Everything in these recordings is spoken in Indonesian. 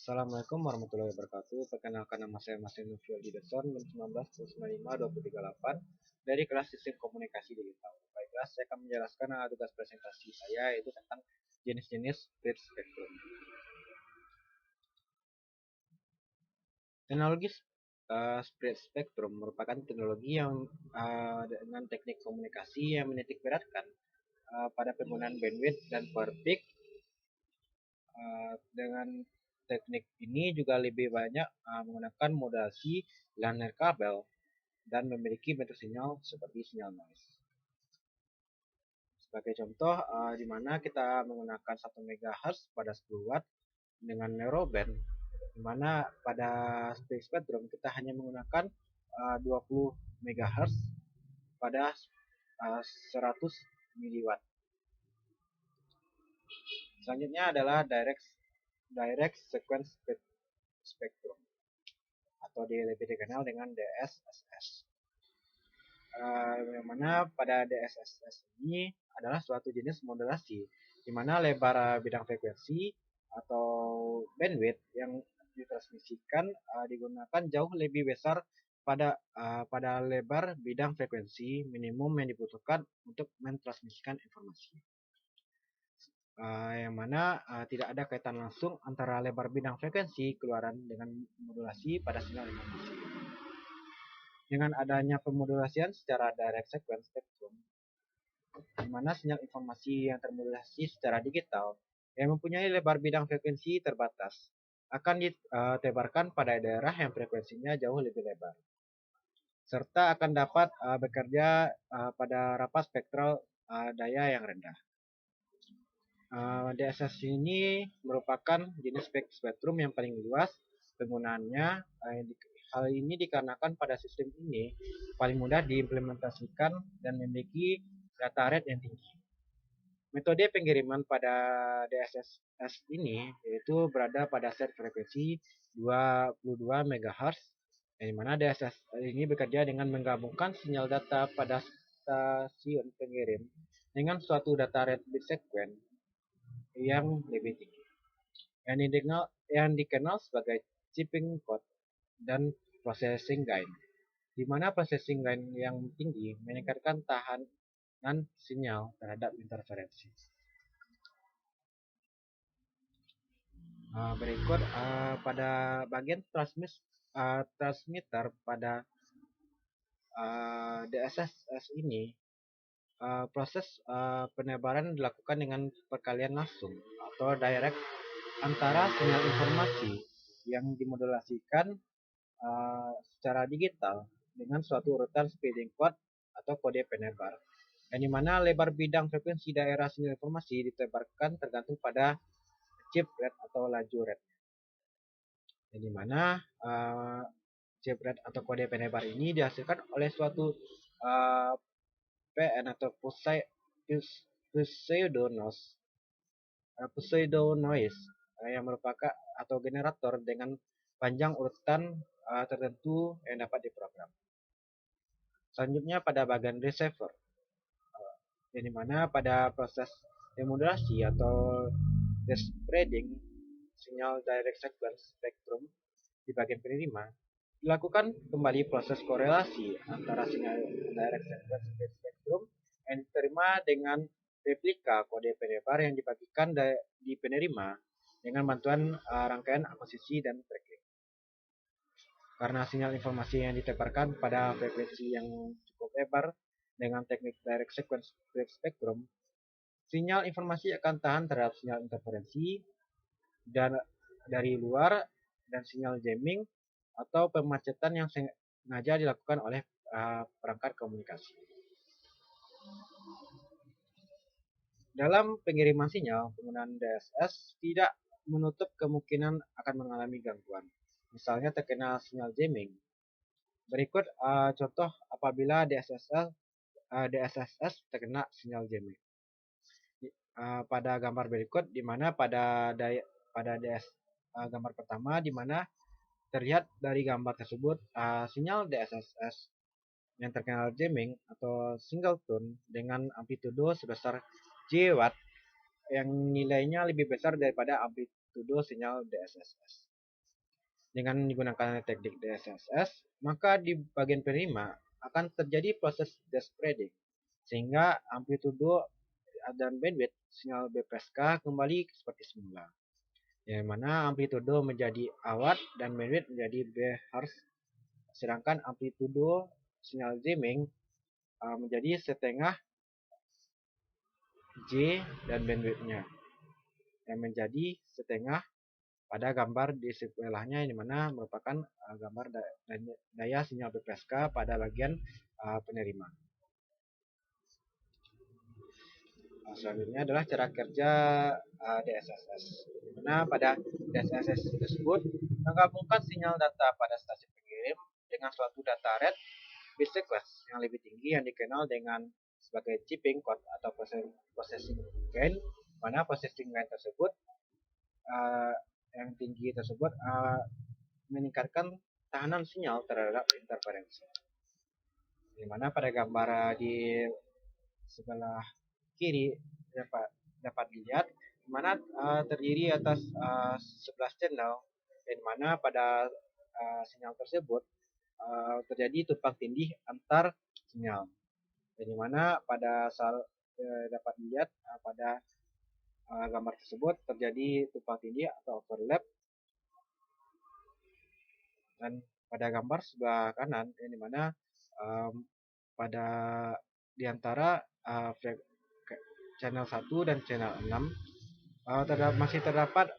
Assalamualaikum warahmatullahi wabarakatuh. Perkenalkan, nama saya Mas Novel Dideson, 1995-2038 dari kelas Sistem Komunikasi Digital. Baiklah, saya akan menjelaskan tugas presentasi saya, yaitu tentang jenis-jenis spread spectrum. Teknologi spread spectrum merupakan teknologi yang dengan teknik komunikasi yang menitik beratkan pada penggunaan bandwidth dan power peak. Dengan teknik ini juga lebih banyak menggunakan modulasi linear kabel dan memiliki bentuk sinyal seperti sinyal noise. Sebagai contoh, di mana kita menggunakan 1 MHz pada 10 Watt dengan narrowband, di mana pada spectrum kita hanya menggunakan 20 MHz pada 100 mW. Selanjutnya adalah direct sequence spectrum, atau lebih dikenal dengan DSSS. Yang mana pada DSSS ini adalah suatu jenis modulasi di mana lebar bidang frekuensi atau bandwidth yang ditransmisikan digunakan jauh lebih besar pada lebar bidang frekuensi minimum yang dibutuhkan untuk mentransmisikan informasi. Yang mana tidak ada kaitan langsung antara lebar bidang frekuensi keluaran dengan modulasi pada sinyal informasi. Dengan adanya pemodulasian secara direct sequence spectrum, di mana sinyal informasi yang termodulasi secara digital yang mempunyai lebar bidang frekuensi terbatas akan ditebarkan pada daerah yang frekuensinya jauh lebih lebar, serta akan dapat bekerja pada rapat spektral daya yang rendah. DSS ini merupakan jenis spektrum yang paling luas penggunaannya. Hal ini dikarenakan pada sistem ini paling mudah diimplementasikan dan memiliki data rate yang tinggi. Metode pengiriman pada DSS ini yaitu berada pada set frekuensi 22 MHz, di mana DSS ini bekerja dengan menggabungkan sinyal data pada stasiun pengirim dengan suatu data rate bit sequence yang lebih tinggi, yang dikenal sebagai chipping code dan processing gain, di mana processing gain yang tinggi meningkatkan tahanan sinyal terhadap interferensi. Berikut pada bagian transmitter pada DSS ini, proses penebaran dilakukan dengan perkalian langsung atau direct antara sinyal informasi yang dimodulasikan secara digital dengan suatu urutan speeding code atau kode penebar, yang dimana lebar bidang frekuensi daerah sinyal informasi ditebarkan tergantung pada chip rate atau laju rate, yang dimana chip rate atau kode penebar ini dihasilkan oleh suatu PN atau pseudo noise yang merupakan atau generator dengan panjang urutan tertentu yang dapat diprogram. Selanjutnya pada bagian receiver, yang dimana pada proses demodulasi atau despreading sinyal direct sequence spectrum di bagian penerima, dilakukan kembali proses korelasi antara sinyal direct sequence spectrum yang diterima dengan replika kode penebar yang dibagikan di penerima dengan bantuan rangkaian akuisisi dan tracking. Karena sinyal informasi yang ditebarkan pada frekuensi yang cukup lebar dengan teknik direct sequence spectrum, sinyal informasi akan tahan terhadap sinyal interferensi dan dari luar dan sinyal jamming atau pemacetan yang sengaja dilakukan oleh perangkat komunikasi. Dalam pengiriman sinyal, penggunaan DSS tidak menutup kemungkinan akan mengalami gangguan, misalnya terkena sinyal jamming. Berikut contoh apabila DSSS terkena sinyal jamming. Pada gambar berikut, di mana pada gambar pertama, di mana terlihat dari gambar tersebut sinyal DSSS yang terkena jamming atau singleton dengan amplitudo sebesar J watt yang nilainya lebih besar daripada amplitudo sinyal DSSS. dengan menggunakan teknik DSSS, maka di bagian penerima akan terjadi proses despreading, sehingga amplitudo dan bandwidth sinyal BPSK kembali seperti semula, yang mana amplitudo menjadi awat dan bandwidth menjadi BHz, sedangkan amplitudo sinyal jamming menjadi setengah J dan bandwidthnya yang menjadi setengah pada gambar di sebelahnya, yang dimana merupakan gambar daya sinyal BPSK pada bagian penerima. Selanjutnya adalah cara kerja DSSS, di mana pada DSSS tersebut menggabungkan sinyal data pada stasiun pengirim dengan suatu data rate bit sequence yang lebih tinggi yang dikenal dengan sebagai chipping code atau processing gain, mana processing gain tersebut yang tinggi tersebut meningkatkan tahanan sinyal terhadap interferensi. Di mana pada gambar di sebelah kiri dapat dilihat di mana terdiri atas 11 channel, di mana pada sinyal tersebut terjadi tumpang tindih antar sinyal. Di mana pada dapat dilihat pada gambar tersebut terjadi tumpang tindih atau overlap, dan pada gambar sebelah kanan yang dimana pada diantara channel 1 dan channel 6 masih terdapat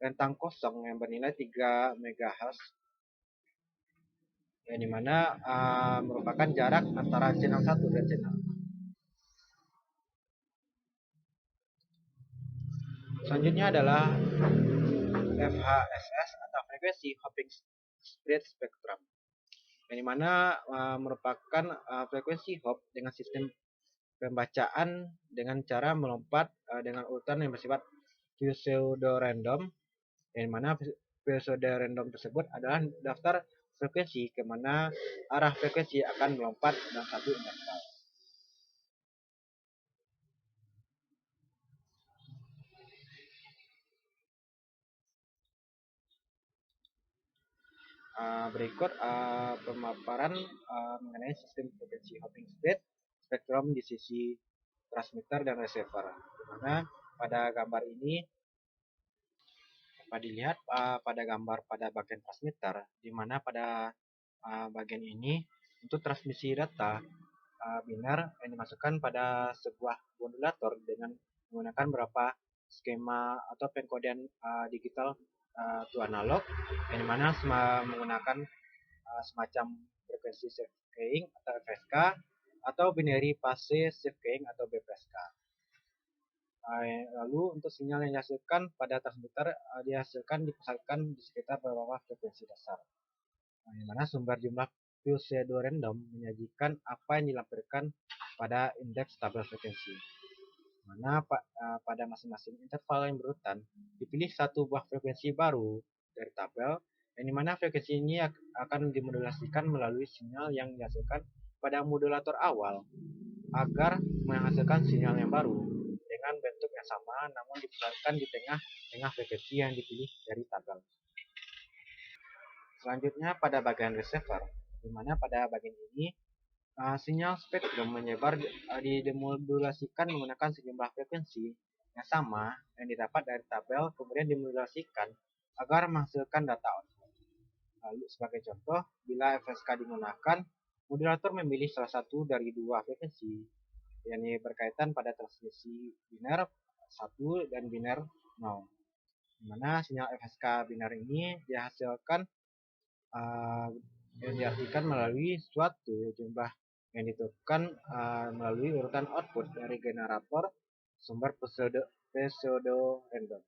rentang kosong yang bernilai 3 MHz, yang dimana merupakan jarak antara channel 1 dan channel 6. Selanjutnya adalah FHSS atau Frequency Hopping Spread Spectrum, yang dimana merupakan frekuensi hop dengan sistem pembacaan dengan cara melompat dengan urutan yang bersifat pseudo random, yang mana pseudo random tersebut adalah daftar frekuensi kemana arah frekuensi akan melompat dalam satu interval. Berikut pemaparan mengenai sistem frekuensi hopping spektrum di sisi transmitter dan receiver, di mana pada gambar ini dapat dilihat pada gambar pada bagian transmitter, di mana pada bagian ini untuk transmisi data biner yang dimasukkan pada sebuah modulator dengan menggunakan beberapa skema atau pengkodean digital to analog, yang dimana menggunakan semacam frekuensi shift keying atau FSK atau binary phase shift keying atau BPSK. Lalu untuk sinyal yang dihasilkan pada transmitter dipusatkan di sekitar beberapa frekuensi dasar, di mana sumber jumlah pseudo random menyajikan apa yang dilampirkan pada indeks tabel frekuensi, mana pada masing-masing interval yang berurutan dipilih satu buah frekuensi baru dari tabel, yang dimana frekuensi ini akan dimodulasikan melalui sinyal yang dihasilkan pada modulator awal agar menghasilkan sinyal yang baru dengan bentuk yang sama namun dipusatkan di tengah frekuensi yang dipilih dari tabel. Selanjutnya pada bagian receiver, di mana pada bagian ini sinyal spektrum menyebar dimodulasikan menggunakan sejumlah frekuensi yang sama yang didapat dari tabel, kemudian dimodulasikan agar menghasilkan data output. Lalu sebagai contoh, bila FSK digunakan, modulator memilih salah satu dari dua frekuensi, yakni berkaitan pada transmisi biner 1 dan biner 0, di mana sinyal FSK biner ini dihasilkan yang diartikan melalui suatu jumlah yang ditentukan melalui urutan output dari generator sumber pseudo random.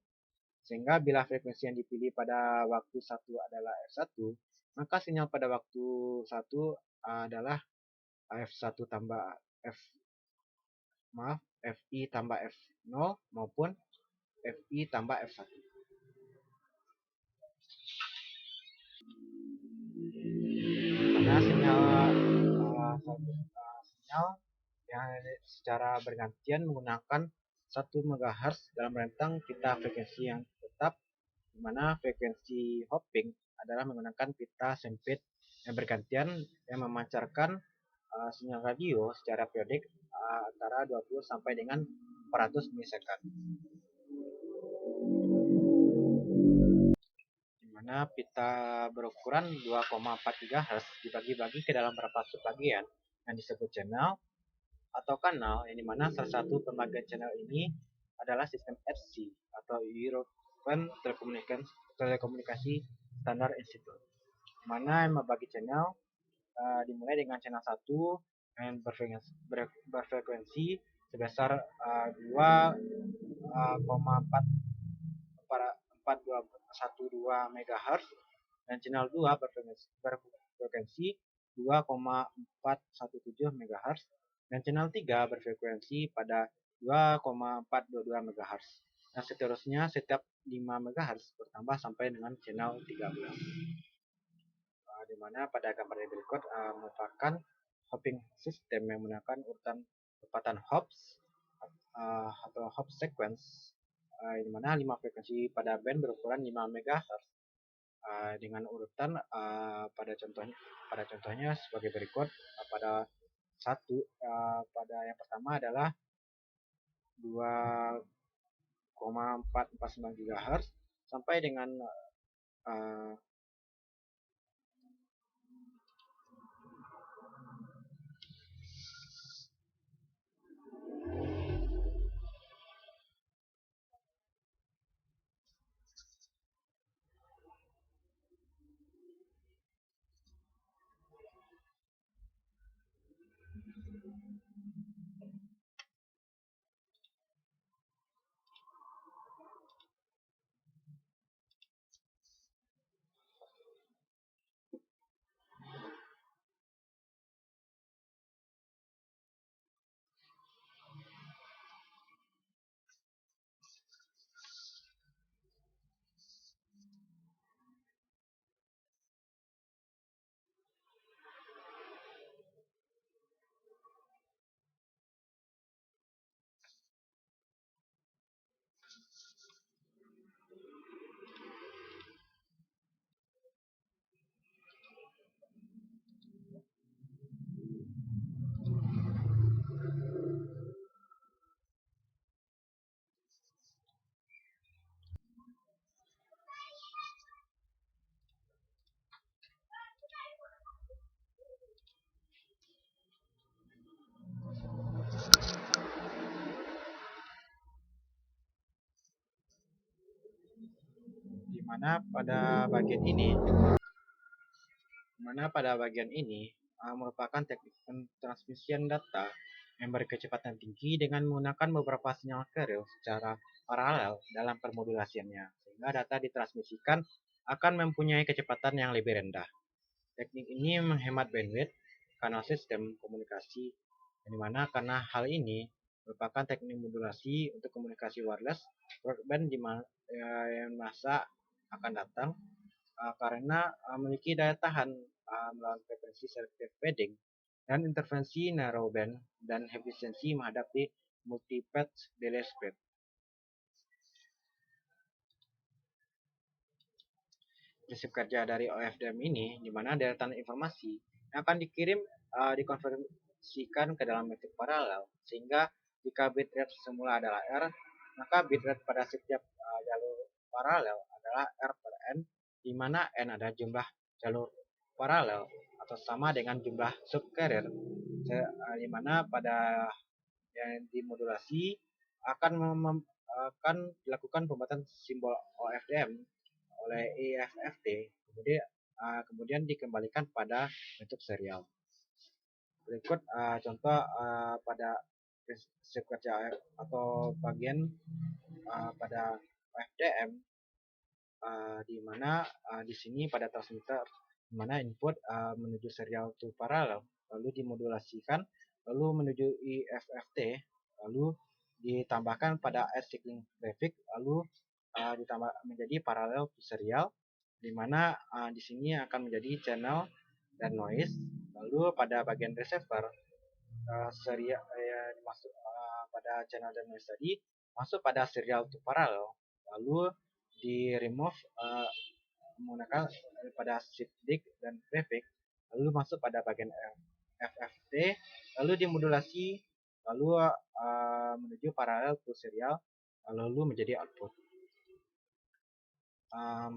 Sehingga bila frekuensi yang dipilih pada waktu 1 adalah F1, maka sinyal pada waktu 1 adalah F1 tambah FI tambah F0 maupun FI tambah F1. Mana sinyal yang secara bergantian menggunakan 1 MHz dalam rentang pita frekuensi yang tetap di mana frekuensi hopping adalah menggunakan pita sempit yang bergantian yang memancarkan sinyal radio secara periodik antara 20 sampai dengan 400 milisekund. Di mana pita berukuran 2,4 GHz dibagi-bagi ke dalam beberapa subbagian yang disebut channel atau kanal, yang dimana salah satu pembagian channel ini adalah sistem ETSI atau European Telekomunikasi Standard Institute, di mana yang membagi channel dimulai dengan channel 1 yang berfrekuensi sebesar 2,412 MHz, dan channel 2 berfrekuensi 2,417 MHz, dan channel 3 berfrekuensi pada 2,422 MHz. Dan seterusnya setiap 5 MHz bertambah sampai dengan channel 13. Di mana pada gambar yang berikut merupakan hopping system yang menggunakan urutan tepatan hops atau hop sequence, di mana 5 frekuensi pada band berukuran 5 MHz dengan urutan pada contohnya sebagai berikut. Pada yang pertama adalah 2,449 GHz sampai dengan di mana pada bagian ini merupakan teknik transmisian data yang berkecepatan tinggi dengan menggunakan beberapa sinyal carrier secara paralel dalam permodulasiannya, sehingga data ditransmisikan akan mempunyai kecepatan yang lebih rendah. Teknik ini menghemat bandwidth kanal sistem komunikasi, yang dimana karena hal ini merupakan teknik modulasi untuk komunikasi wireless broadband di masa akan datang, karena memiliki daya tahan melawan frekuensi selective fading dan intervensi narrowband dan efisiensi menghadapi multipath delay speed. Prinsip kerja dari OFDM ini, di mana deretan informasi yang akan dikirim dikonversikan ke dalam metrik paralel, sehingga jika bitrate semula adalah R, maka bitrate pada setiap jalur paralel adalah R per N, di mana N adalah jumlah jalur paralel atau sama dengan jumlah subcarrier, di mana pada yang dimodulasi akan dilakukan pembuatan simbol OFDM oleh EFFT, kemudian dikembalikan pada bentuk serial. Berikut contoh pada prinsip kerja atau bagian pada OFDM, di mana di sini pada transmitter, di mana input menuju serial to parallel, lalu dimodulasikan, lalu menuju EFFT, lalu ditambahkan pada add cycling graphic, lalu ditambah menjadi parallel to serial, di mana di sini akan menjadi channel dan noise. Lalu pada bagian receiver, masuk pada channel dan noise tadi masuk pada serial to parallel, lalu di remove menggunakan pada shift dict dan prefix, lalu masuk pada bagian FFT, lalu dimodulasi, lalu menuju paralel to serial, lalu menjadi output.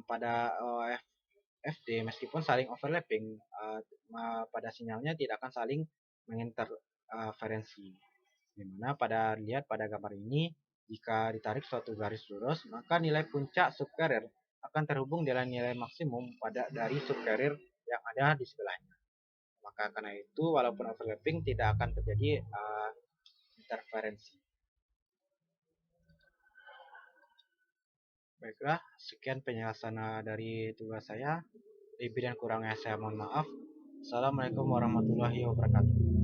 Pada OFFD meskipun saling overlapping, pada sinyalnya tidak akan saling menginterferensi. Dimana lihat pada gambar ini, jika ditarik suatu garis lurus, maka nilai puncak subcarrier akan terhubung dengan nilai maksimum dari subcarrier yang ada di sebelahnya. Maka karena itu, walaupun overlapping, tidak akan terjadi interferensi. Baiklah, sekian penjelasan dari tugas saya. Lebih dan kurangnya saya mohon maaf. Assalamualaikum warahmatullahi wabarakatuh.